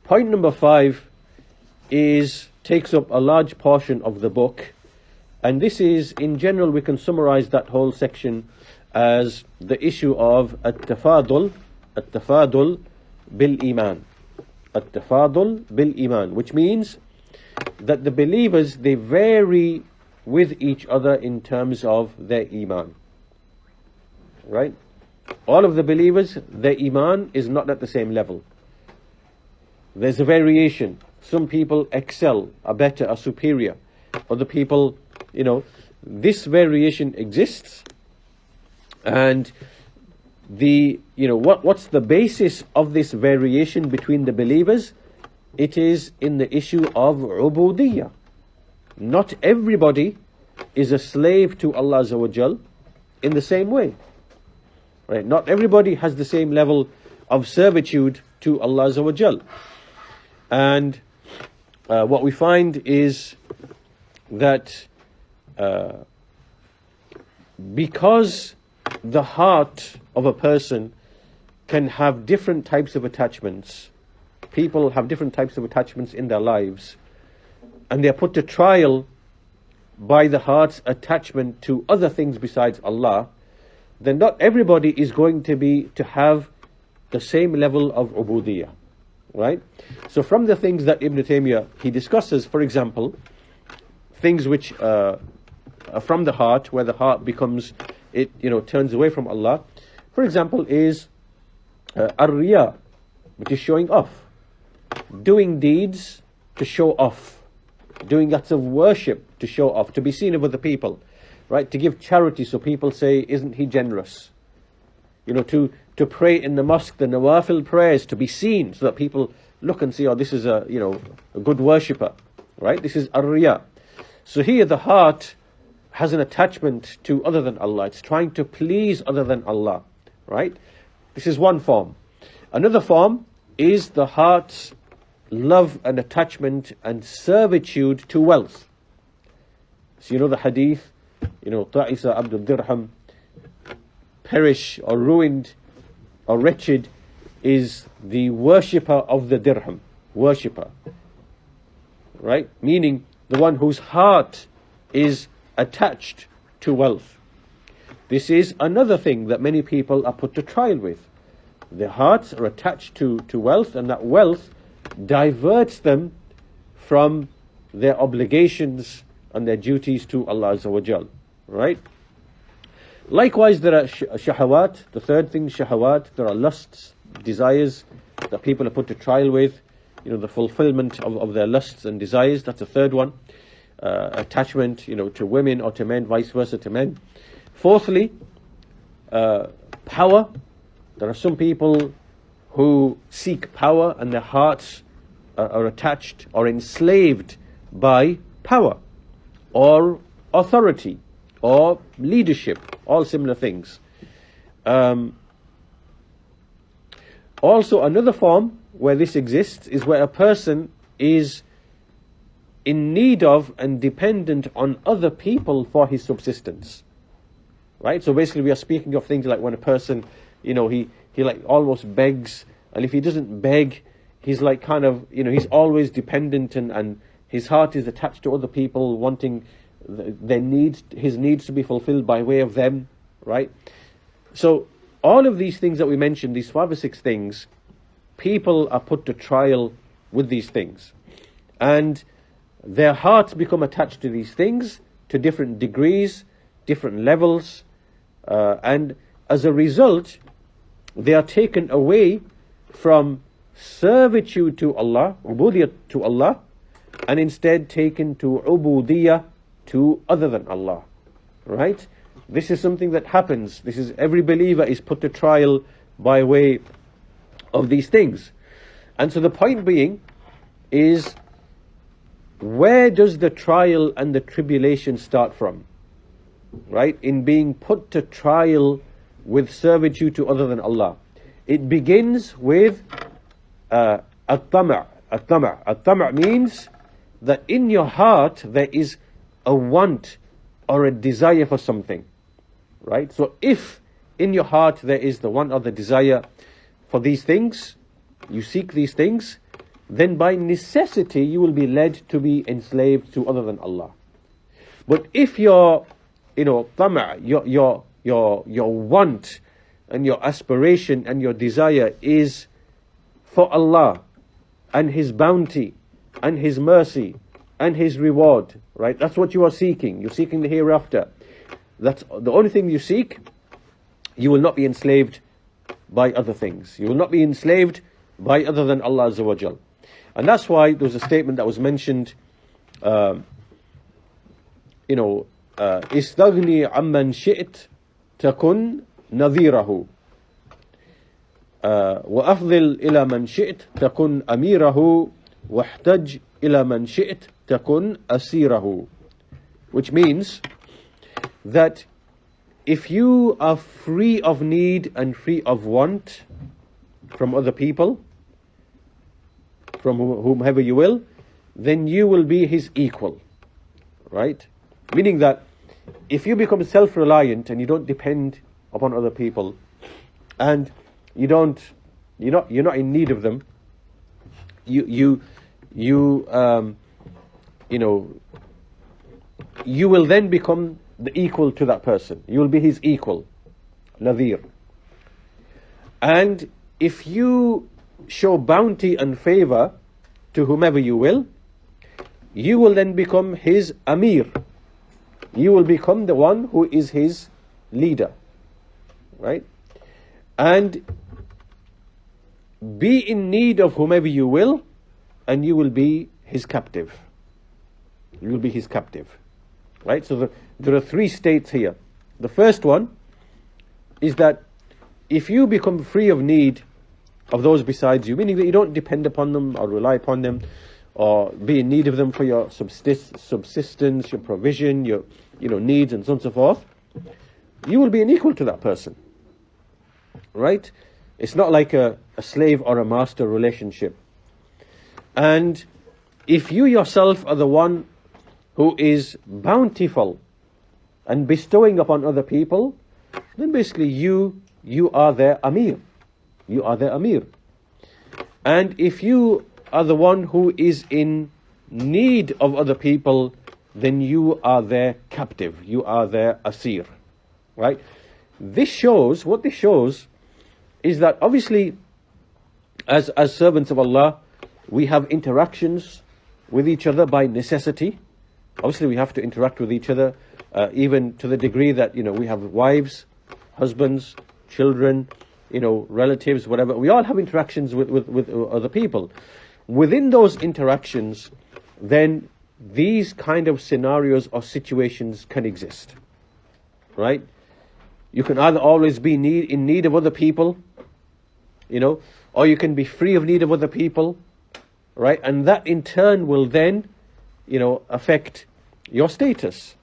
Point number 5 takes up a large portion of the book, and this is, in general, we can summarize that whole section as the issue of at-tafadul bil-iman. At-tafadul bil-iman, which means that the believers, they vary with each other in terms of their iman. Right? All of the believers, their iman is not at the same level. There's a variation. Some people excel, are better, are superior. Other people, this variation exists. And what's the basis of this variation between the believers? It is in the issue of ubudiyyah. Not everybody is a slave to Allah Azza wa Jal in the same way. Right? Not everybody has the same level of servitude to Allah Azza wa Jal. And what we find is that because the heart of a person can have different types of attachments, people have different types of attachments in their lives, and they are put to trial by the heart's attachment to other things besides Allah, then not everybody is going to have the same level of ubudiyyah. Right? So from the things that Ibn Taymiyyah, he discusses, for example, things which are from the heart, where the heart becomes, turns away from Allah. For example, is ar-riya, which is showing off. Doing deeds to show off. Doing acts of worship to show off, to be seen of other people. Right? To give charity so people say, isn't he generous? To pray in the mosque, the nawafil prayers, to be seen, so that people look and see, oh, this is a good worshipper, right? This is ar-riya. So here the heart has an attachment to other than Allah. It's trying to please other than Allah, right? This is one form. Another form is the heart's love and attachment and servitude to wealth. So the hadith, ta'isa abdul dirham, perish or ruined or wretched is the worshipper of the dirham. Worshipper. Right? Meaning the one whose heart is attached to wealth. This is another thing that many people are put to trial with. Their hearts are attached to wealth, and that wealth diverts them from their obligations and their duties to Allah Azza wa Jal. Right? Likewise, there are shahawat. The third thing, shahawat. There are lusts, desires that people are put to trial with. The fulfillment of their lusts and desires. That's the third one. Attachment, to women or to men, vice versa to men. Fourthly, power. There are some people who seek power and their hearts are attached or enslaved by power or authority or leadership, all similar things. Also, another form where this exists is where a person is in need of and dependent on other people for his subsistence. Right? So basically we are speaking of things like when a person, he like almost begs, and if he doesn't beg, he's like kind of, he's always dependent and his heart is attached to other people, wanting his needs to be fulfilled by way of them, right? So all of these things that we mentioned, these 5 or 6 things, people are put to trial with these things, and their hearts become attached to these things to different degrees, different levels, and as a result, they are taken away from servitude to Allah, ubudiyyah to Allah, and instead taken to ubudiyyah to other than Allah. Right? This is something that happens. Every believer is put to trial by way of these things. And so the point being is, where does the trial and the tribulation start from? Right? In being put to trial with servitude to other than Allah. It begins with at-tama'. At-tama' means that in your heart there is a want or a desire for something. Right? So if in your heart there is the want or the desire for these things, you seek these things, then by necessity you will be led to be enslaved to other than Allah. But if your, tama', your want and your aspiration and your desire is for Allah and His bounty and His mercy and His reward, right? That's what you are seeking. You're seeking the hereafter. That's the only thing you seek. You will not be enslaved by other things. You will not be enslaved by other than Allah Azza wa Jal. And that's why there was a statement that was mentioned, استغني عمن شئت تكن نظيره وأفضل إلى من شئت تكن أميره واحتج إلى من شئت تكن أسيره. Which means that if you are free of need and free of want from other people, from whomever you will, then you will be his equal, right? Meaning that if you become self-reliant and you don't depend upon other people, and you're not in need of them, you will then become the equal to that person. You will be his equal, nadhir. And if you show bounty and favor to whomever you will then become his amir. You will become the one who is his leader, right? And be in need of whomever you will, and you will be his captive. You will be his captive, right? So there are three states here. The first one is that if you become free of need of those besides you, meaning that you don't depend upon them or rely upon them or be in need of them for your subsistence, your provision, your needs and so on and so forth, you will be an equal to that person, right? It's not like a slave or a master relationship. And if you yourself are the one who is bountiful and bestowing upon other people, then basically you are their amir. You are their amir. And if you are the one who is in need of other people, then you are their captive. You are their asir, right? What this shows is that obviously as servants of Allah, we have interactions with each other by necessity. Obviously we have to interact with each other, even to the degree that, we have wives, husbands, children, relatives, whatever. We all have interactions with other people. Within those interactions, then these kind of scenarios or situations can exist, right? You can either always be in need of other people, or you can be free of need of other people, right? And that in turn will then, affect your status.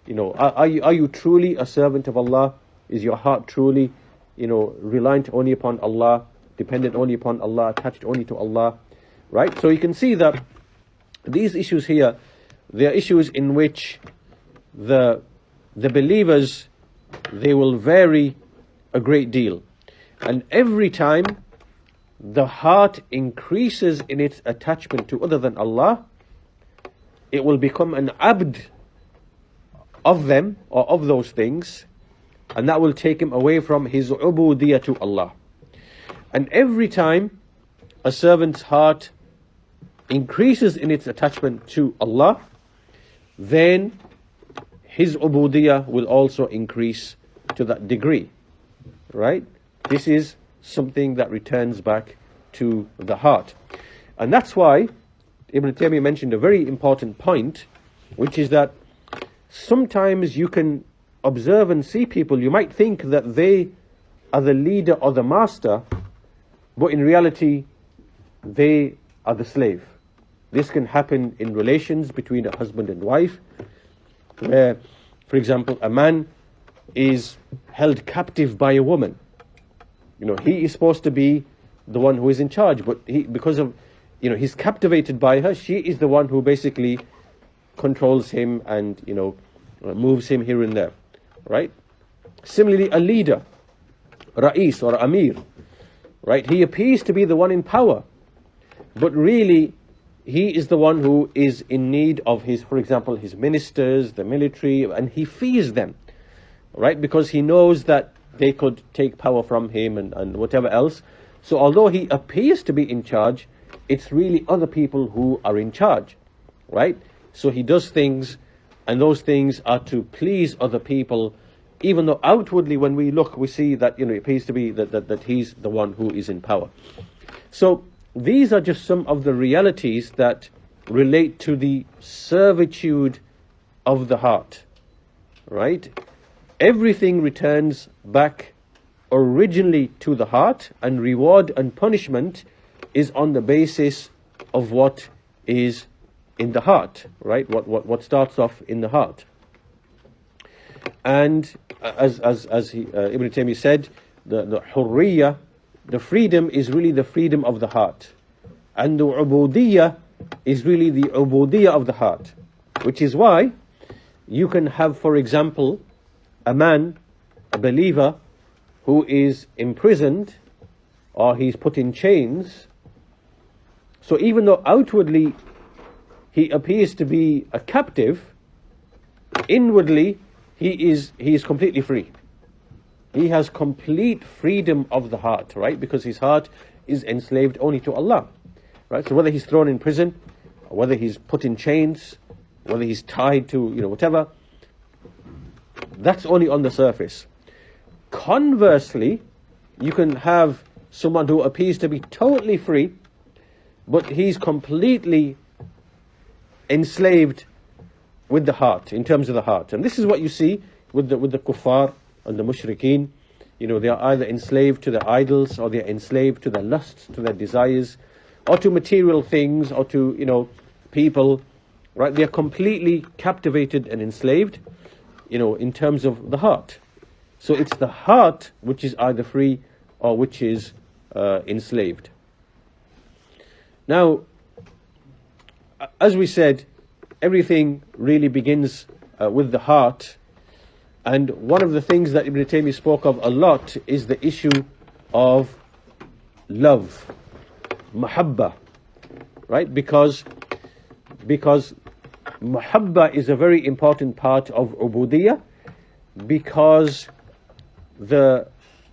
Are you truly a servant of Allah? Is your heart truly reliant only upon Allah, dependent only upon Allah, attached only to Allah, right? So you can see that these issues here, they are issues in which the believers, they will vary a great deal. And every time the heart increases in its attachment to other than Allah, it will become an abd of them or of those things, and that will take him away from his ubudiyah to Allah. And every time a servant's heart increases in its attachment to Allah, then his ubudiyah will also increase to that degree, right? This is something that returns back to the heart. And that's why Ibn Taymiyyah mentioned a very important point, which is that sometimes you can observe and see people, you might think that they are the leader or the master, but in reality they are the slave. This can happen in relations between a husband and wife, where, for example, a man is held captive by a woman. He is supposed to be the one who is in charge, but because of, he's captivated by her, she is the one who basically controls him and, moves him here and there, right? Similarly, a leader, Ra'is or Amir, right? He appears to be the one in power, but really he is the one who is in need of his, for example, his ministers, the military, and he fears them, right? Because he knows that they could take power from him and whatever else. So although he appears to be in charge, it's really other people who are in charge, right? So he does things, and those things are to please other people, even though outwardly when we look, we see that, it appears to be that he's the one who is in power. So these are just some of the realities that relate to the servitude of the heart, right? Everything returns back originally to the heart, and reward and punishment is on the basis of what is in the heart, right? What starts off in the heart. And as Ibn Taymiyyah said, the hurriya, the freedom, is really the freedom of the heart, and the ubudiyya is really the ubudiyya of the heart, which is why you can have, for example, a man, a believer, who is imprisoned or he's put in chains. So even though outwardly he appears to be a captive, inwardly he is completely free. He has complete freedom of the heart, right? Because his heart is enslaved only to Allah, right? So whether he's thrown in prison, or whether he's put in chains, whether he's tied to, whatever, that's only on the surface. Conversely, you can have someone who appears to be totally free, but he's completely enslaved with the heart, in terms of the heart. And this is what you see with the kuffar and the mushrikeen. They are either enslaved to their idols, or they are enslaved to their lusts, to their desires, or to material things, or to, people, right? They are completely captivated and enslaved, in terms of the heart. So it's the heart which is either free or which is enslaved. Now, as we said, everything really begins with the heart. And one of the things that Ibn Taymiyyah spoke of a lot is the issue of love, mahabba, right? Because mahabba is a very important part of ubudiyya, because the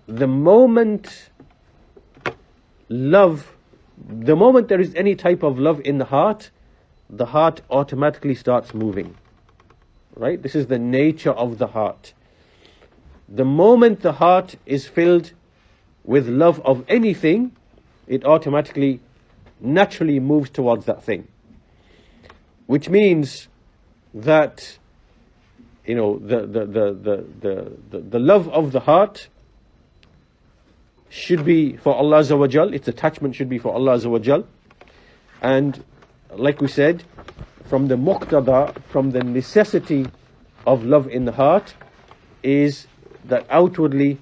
moment there is any type of love in the heart automatically starts moving, right? This is the nature of the heart. The moment the heart is filled with love of anything, it automatically, naturally moves towards that thing. Which means that, the love of the heart should be for Allah Azza wa Jal. Its attachment should be for Allah Azza wa Jal. And like we said, from the muqtada, from the necessity of love in the heart, is that outwardly,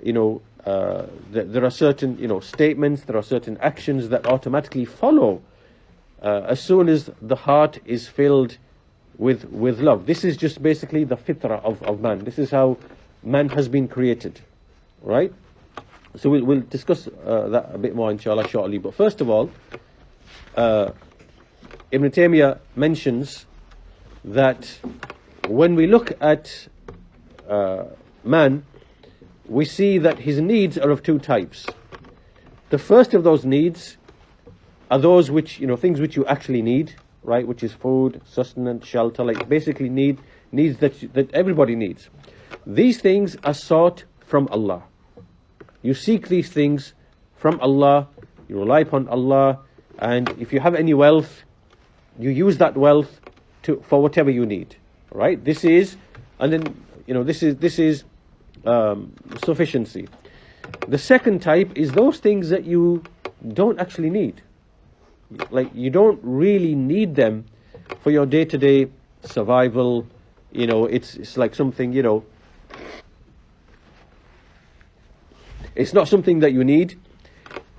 there are certain, statements, there are certain actions that automatically follow as soon as the heart is filled with love. This is just basically the fitrah of man. This is how man has been created, right? So we'll discuss that a bit more, inshallah, shortly. But first of all, Ibn Taymiyyah mentions that when we look at man, we see that his needs are of two types. The first of those needs are those which, things which you actually need, right? Which is food, sustenance, shelter, like basically needs that everybody needs. These things are sought from Allah. You seek these things from Allah, you rely upon Allah, and if you have any wealth, you use that wealth for whatever you need, right? This is sufficiency. The second type is those things that you don't actually need. Like, you don't really need them for your day-to-day survival. It's like something, it's not something that you need.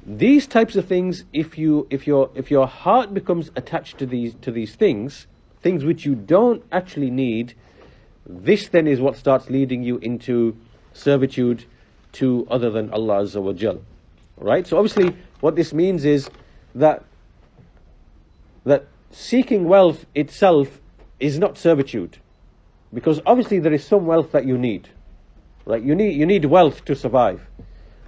These types of things, if your heart becomes attached to these things which you don't actually need, this then is what starts leading you into servitude to other than Allah Azza wa Jal, right? So obviously what this means is that that seeking wealth itself is not servitude, because obviously there is some wealth that you need, right? You need wealth to survive,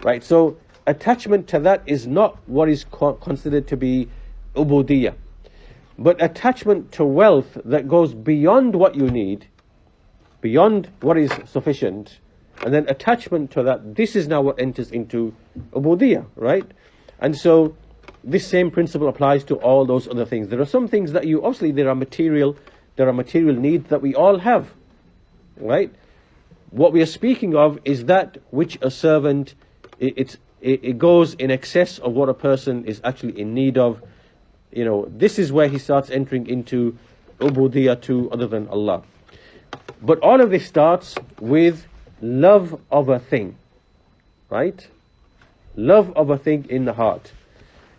right? So attachment to that is not what is considered to be ubudiyah. But attachment to wealth that goes beyond what you need, beyond what is sufficient, and then attachment to that, this is now what enters into ubudiyah, right? And so this same principle applies to all those other things. There are some things that obviously there are material needs that we all have, right? What we are speaking of is that which a servant, it goes in excess of what a person is actually in need of. You know, this is where he starts entering into ubudiyah to other than Allah. But all of this starts with love of a thing, right? Love of a thing in the heart.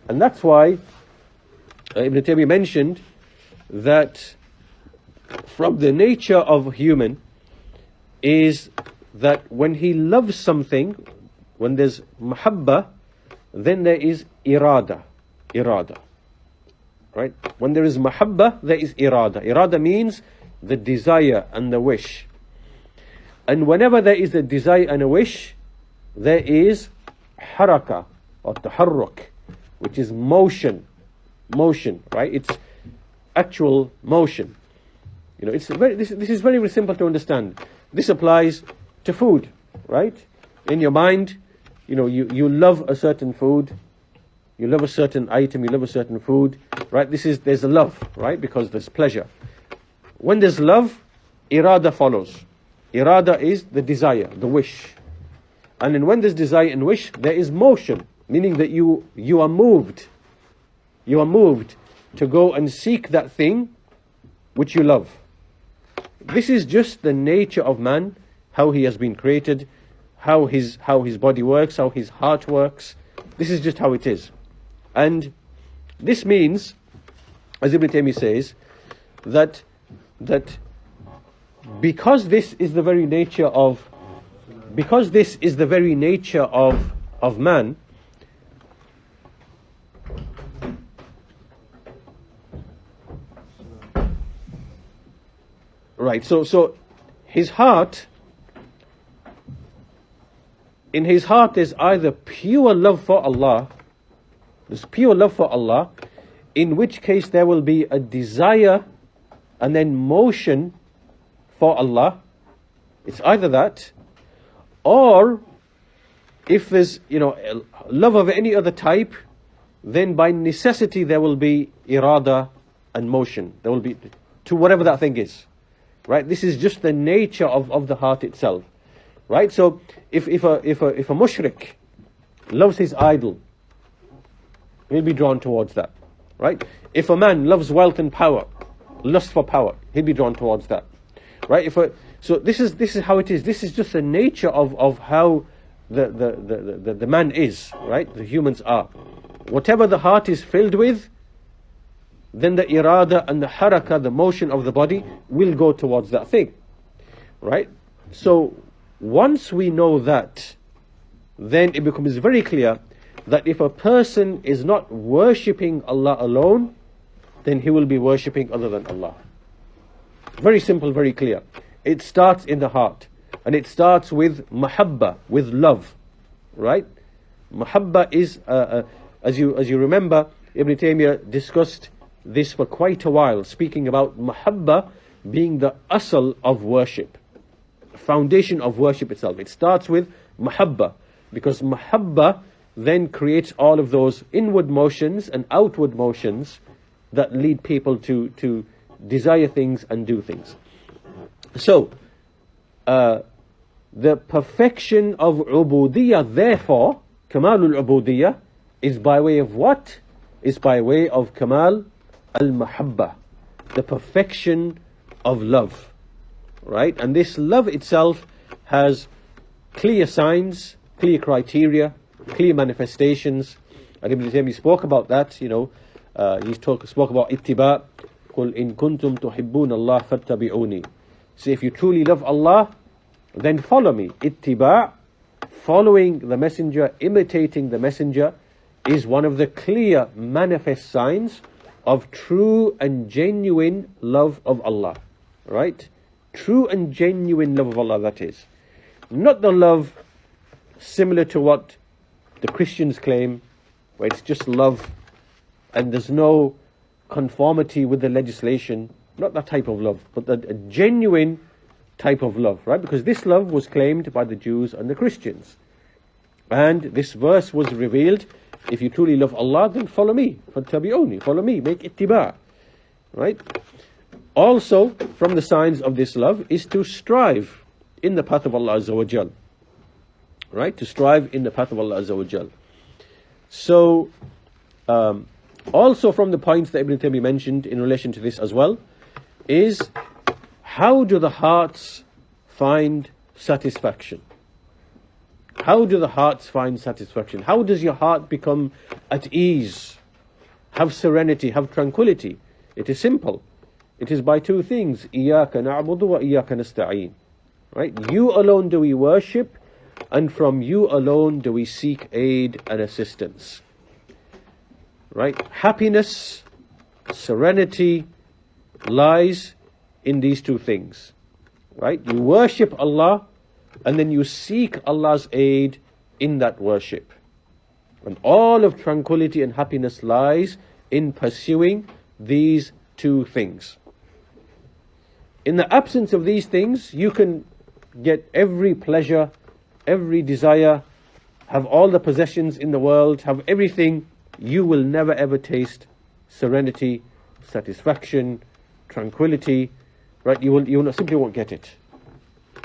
And that's why Ibn Taymiyyah mentioned that from the nature of human is that when he loves something, when there's mahabbah, then there is irada. Right? When there is mahabbah, there is irada. Irada means the desire and the wish. And whenever there is a desire and a wish, there is haraka or taharruk, which is motion, right? It's actual motion. You know, this is very, very simple to understand. This applies to food, right? In your mind, you know, you love a certain food, you love a certain item, you love a certain food, right? There's a love, right? Because there's pleasure. When there's love, irada follows. Irada is the desire, the wish. And then when there's desire and wish, there is motion, meaning that you are moved. You are moved to go and seek that thing which you love. This is just the nature of man, how he has been created, how his body works, how his heart works. This is just how it is. And this means, as Ibn Taymiyyah says, that because this is the very nature of man, right, so his heart, in his heart there's either pure love for Allah, in which case there will be a desire and then motion for Allah. It's either that, or if there's, you know, love of any other type, then by necessity there will be irada and motion. There will be to whatever that thing is, right? This is just the nature of the heart itself, right? So if a mushrik loves his idol, he'll be drawn towards that, right? If a man loves wealth and power, lust for power, he'll be drawn towards that, right? So this is how it is. This is just the nature of how the man is, right? The humans are. Whatever the heart is filled with, then the irada and the haraka, the motion of the body, will go towards that thing, right? So once we know that, then it becomes very clear that if a person is not worshipping Allah alone, then he will be worshipping other than Allah. Very simple, very clear. It starts in the heart, and it starts with mahabba, with love, right? Mahabba is, as you remember, Ibn Taymiyyah discussed this for quite a while, speaking about mahabba being the asal of worship, foundation of worship itself. It starts with mahabba, because mahabba then creates all of those inward motions and outward motions that lead people to desire things and do things. So, the perfection of ubudiyah, therefore, kamalul ubudiyah, is by way of what? Is by way of kamal al-mahabba, the perfection of love, right? And this love itself has clear signs, clear criteria, clear manifestations. And Ibn Taymiyyah spoke about that, you know. He spoke about ittiba. قُلْ إِن كُنْتُمْ تُحِبُّونَ اللَّهَ فَاتَّبِعُونِي. So if you truly love Allah, then follow me. Ittiba, following the messenger, imitating the messenger, is one of the clear manifest signs of true and genuine love of Allah. Right? True and genuine love of Allah, that is. Not the love similar to what the Christians claim, where it's just love and there's no conformity with the legislation. Not that type of love, but a genuine type of love, right? Because this love was claimed by the Jews and the Christians. And this verse was revealed: if you truly love Allah, then follow me. فَاتَّبِعُونِي, follow me, make ittiba. Right? Also, from the signs of this love is to strive in the path of Allah Azza wa Jal. Right? To strive in the path of Allah Azza wa Jal. So, also from the points that Ibn Taymiyyah mentioned in relation to this as well, is how do the hearts find satisfaction? How do the hearts find satisfaction? How does your heart become at ease, have serenity, have tranquility? It is simple. It is by two things: إِيَّاكَ نَعْبُدُ وَإِيَّاكَ نَسْتَعِينُ. Right? You alone do we worship, and from you alone do we seek aid and assistance. Right? Happiness, serenity lies in these two things. Right? You worship Allah, and then you seek Allah's aid in that worship. And all of tranquility and happiness lies in pursuing these two things. In the absence of these things, you can get every pleasure, every desire, have all the possessions in the world, have everything. You will never ever taste serenity, satisfaction, tranquility. Right? You simply won't get it.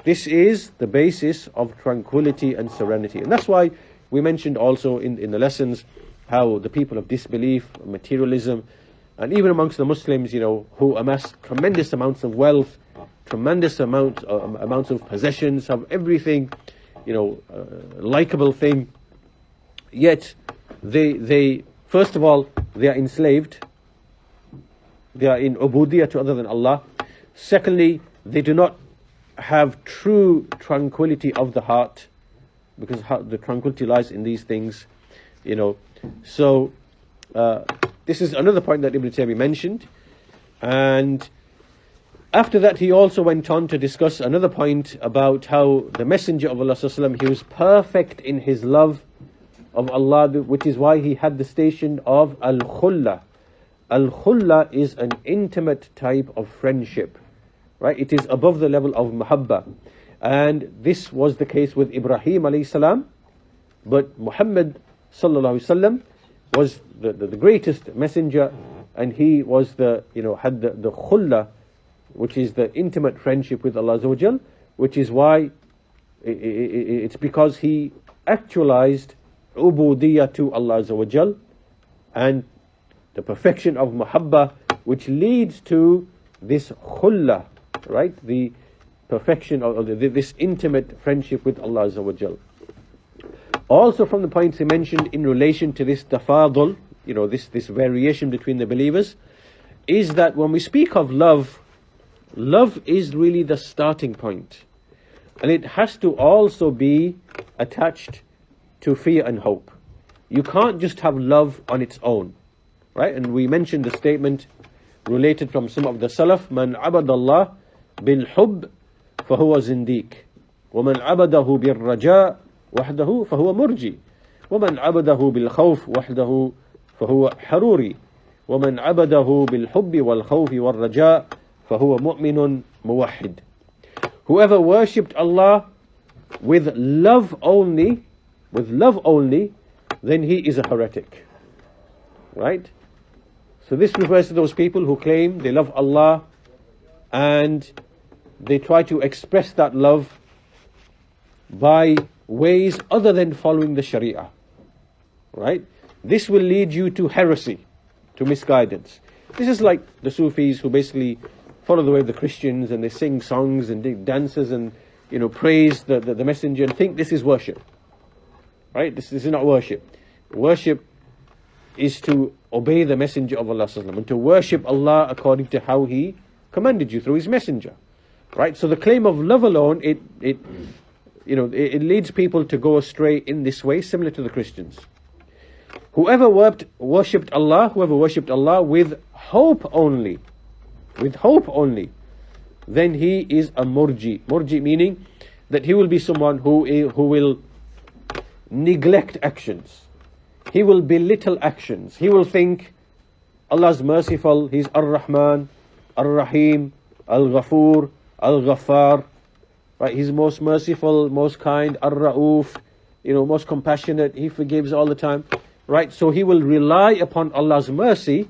This is the basis of tranquility and serenity. And that's why we mentioned also in the lessons how the people of disbelief, materialism, and even amongst the Muslims, who amass tremendous amounts of wealth, tremendous amounts of possessions, have everything, likable thing, yet they first of all, they are enslaved. They are in ubudiyah to other than Allah. Secondly, they do not have true tranquility of the heart, because the tranquility lies in these things, So this is another point that Ibn Taymiyyah mentioned. And after that, he also went on to discuss another point about how the Messenger of Allah Sallallahu Alaihi Wasallam, he was perfect in his love of Allah, which is why he had the station of al-khulla. Al-khulla is an intimate type of friendship. Right? It is above the level of mahabba. And this was the case with Ibrahim alayhi salam. But Muhammad sallallahu alayhi wasallam was the greatest messenger, and he was had the khulla, which is the intimate friendship with Allah Azza wa Jal, which is why it's because he actualized ubudiyah to Allah Azza wa Jal and the perfection of mahabba, which leads to this khulla. Right, the perfection of this intimate friendship with Allah Azza wa Jal. Also from the points he mentioned in relation to this tafadul, this variation between the believers, is that when we speak of love, love is really the starting point. And it has to also be attached to fear and hope. You can't just have love on its own. Right? And we mentioned the statement related from some of the Salaf: Man abadallah بالحب فهو زنديق ومن عبده بالرجاء وحده فهو مرجي ومن عبده بالخوف وحده فهو حروري ومن عبده بالحب والخوف والرجاء فهو مؤمن موحد. Whoever worshipped Allah with love only, then he is a heretic. Right? So this refers to those people who claim they love Allah and they try to express that love by ways other than following the Sharia. Right? This will lead you to heresy, to misguidance. This is like the Sufis who basically follow the way of the Christians, and they sing songs and do dances and praise the messenger and think this is worship. Right? This is not worship. Worship is to obey the messenger of Allah and to worship Allah according to how he commanded you through his messenger. Right? So the claim of love alone, it leads people to go astray in this way, similar to the Christians. Whoever worshipped Allah with hope only, then he is a murji. Murji meaning that he will be someone who will neglect actions. He will belittle actions. He will think Allah's merciful, He's Ar-Rahman, Ar-Rahim, Al-Ghafur, Al-Ghaffar. Right? He's most merciful, most kind, Ar-Ra'uf, most compassionate. He forgives all the time. Right? So he will rely upon Allah's mercy,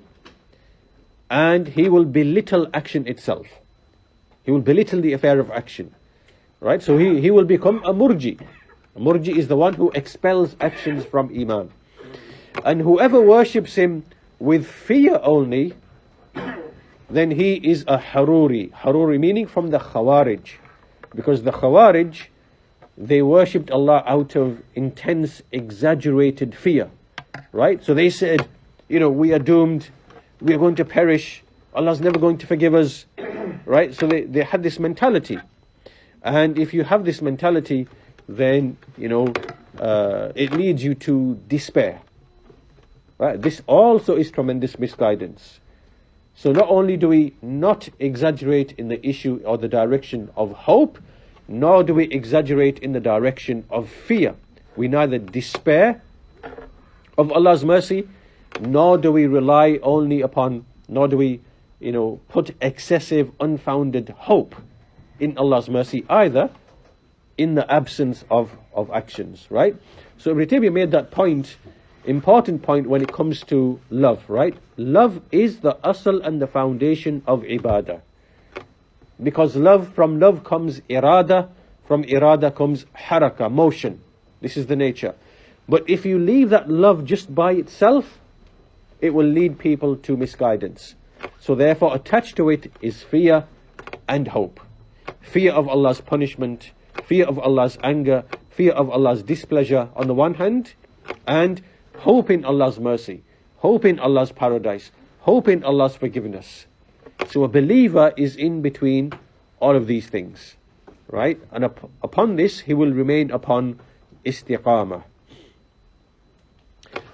and he will belittle action itself. He will belittle the affair of action. Right? So he will become a murji. A murji is the one who expels actions from iman. And whoever worships him with fear only, then he is a haruri. Haruri meaning from the Khawarij. Because the Khawarij, they worshipped Allah out of intense, exaggerated fear. Right? So they said, we are doomed, we are going to perish, Allah's never going to forgive us. Right? So they had this mentality. And if you have this mentality, then, it leads you to despair. Right? This also is tremendous misguidance. So not only do we not exaggerate in the issue or the direction of hope, nor do we exaggerate in the direction of fear. We neither despair of Allah's mercy, nor do we put excessive, unfounded hope in Allah's mercy either, in the absence of actions, right? So Ibn Taymiyyah made that point, important point, when it comes to love, right? Love is the asl and the foundation of ibadah. Because from love comes irada, from irada comes haraka, motion. This is the nature. But if you leave that love just by itself, it will lead people to misguidance. So therefore attached to it is fear and hope. Fear of Allah's punishment, fear of Allah's anger, fear of Allah's displeasure on the one hand, and hope in Allah's mercy, hope in Allah's paradise, hope in Allah's forgiveness. So a believer is in between all of these things, right? And upon this, he will remain upon istiqamah.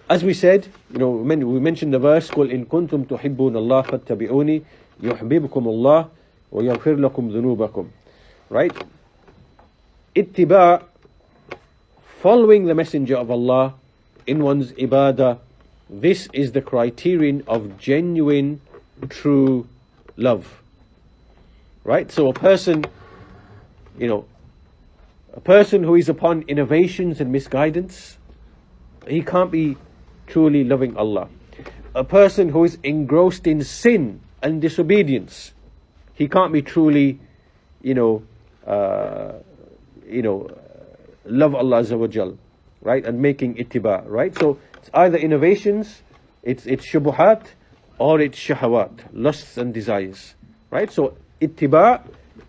As we said, we mentioned the verse, قُلْ إِن كُنْتُمْ تُحِبُّونَ اللَّهَ فَاتَّبِعُونِي يُحْبِبْكُمُ اللَّهُ وَيَغْفِرْ لَكُمْ ذُنُوبَكُمْ. Right? Ittiba, following the Messenger of Allah in one's ibadah, this is the criterion of genuine, true love. Right? So a person who is upon innovations and misguidance, he can't be truly loving Allah. A person who is engrossed in sin and disobedience, he can't be truly, love Allah Azza wa Jal, right? And making ittiba, right? So it's either innovations, it's shubuhat, or it's shahawat, lusts and desires, right? So ittiba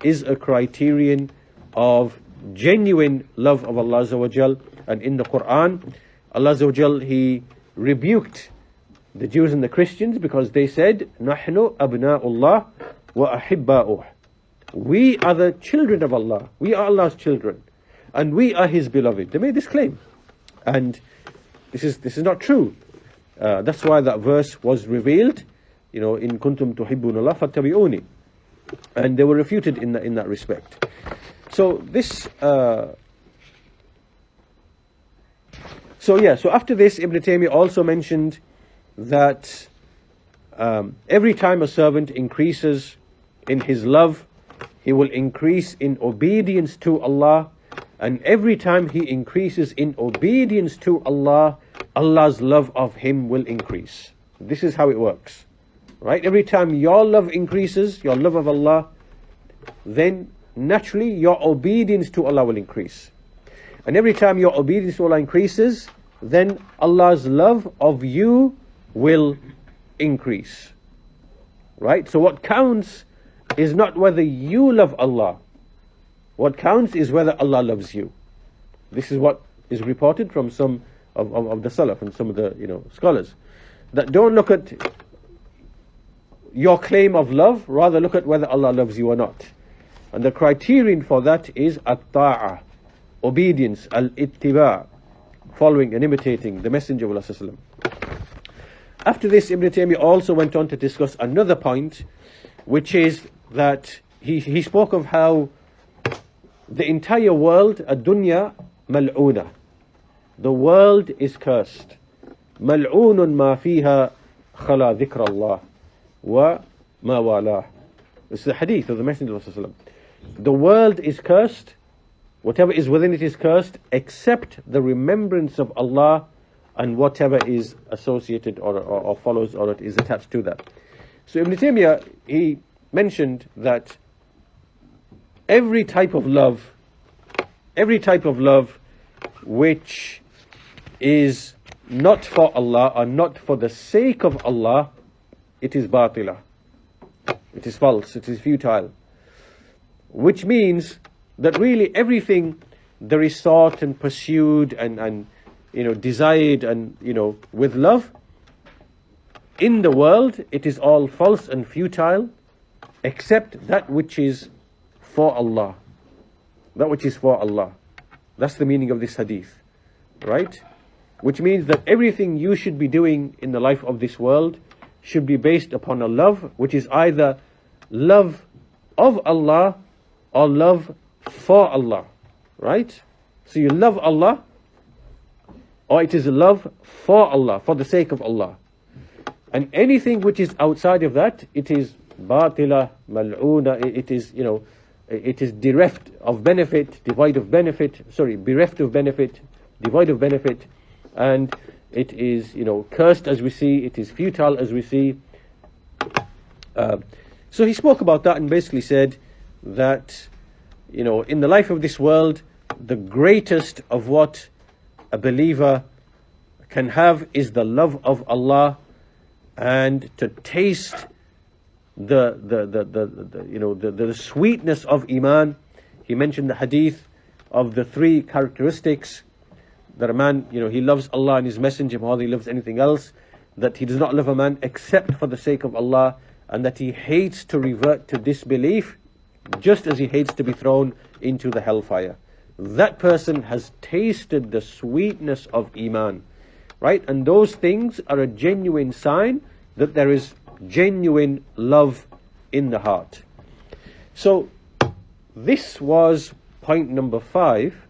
is a criterion of genuine love of Allah Azza wa Jal. And in the Quran, Allah Azza wa Jal, He rebuked the Jews and the Christians because they said, نَحْنُ أَبْنَاءُ اللَّهِ وَأَحِبَّاؤُهُ. We are the children of Allah. We are Allah's children. And we are His beloved. They made this claim. And this is not true. That's why that verse was revealed, in kuntum tuhibbun Allah fattabi'uni. And they were refuted in that respect. So this... So after this, Ibn Taymiyyah also mentioned that every time a servant increases in his love, he will increase in obedience to Allah, and every time he increases in obedience to Allah, Allah's love of him will increase. This is how it works, right? Every time your love increases, your love of Allah, then naturally your obedience to Allah will increase. And every time your obedience to Allah increases, then Allah's love of you will increase. Right? So what counts is not whether you love Allah. What counts is whether Allah loves you. This is what is reported from some of the Salaf and some of the scholars. That don't look at your claim of love, rather look at whether Allah loves you or not. And the criterion for that is at-ta'ah, obedience, al-ittiba'. following and imitating the Messenger of Allah sallallahu alaihi wasallam. After this, Ibn Taymiyyah also went on to discuss another point, which is that he spoke of how the entire world, ad-dunya mal'una, the world is cursed. Mal'unun ma fiha khala dhikra Allah wa ma walah. This is the hadith of the Messenger of Allah. The world is cursed, whatever is within it is cursed, except the remembrance of Allah and whatever is associated or follows or is attached to that. So Ibn Taymiyyah, he mentioned that every type of love which is not for Allah or not for the sake of Allah, it is batila. It is false, it is futile. Which means that really everything there is sought and pursued and desired and with love in the world, it is all false and futile, except that which is for Allah. That which is for Allah. That's the meaning of this hadith, right? Which means that everything you should be doing in the life of this world should be based upon a love which is either love of Allah or love for Allah, right? So you love Allah, or it is a love for Allah, for the sake of Allah. And anything which is outside of that, it is batila, mal'una, it is, it is bereft of benefit, devoid of benefit, and it is, cursed as we see, it is futile as we see. So he spoke about that and basically said that, in the life of this world, the greatest of what a believer can have is the love of Allah, and to taste the sweetness of iman. He mentioned the hadith of the three characteristics that a man, he loves Allah and His Messenger more than he loves anything else, that he does not love a man except for the sake of Allah, and that he hates to revert to disbelief just as he hates to be thrown into the hellfire. That person has tasted the sweetness of iman, right? And those things are a genuine sign that there is genuine love in the heart. So this was point number 5.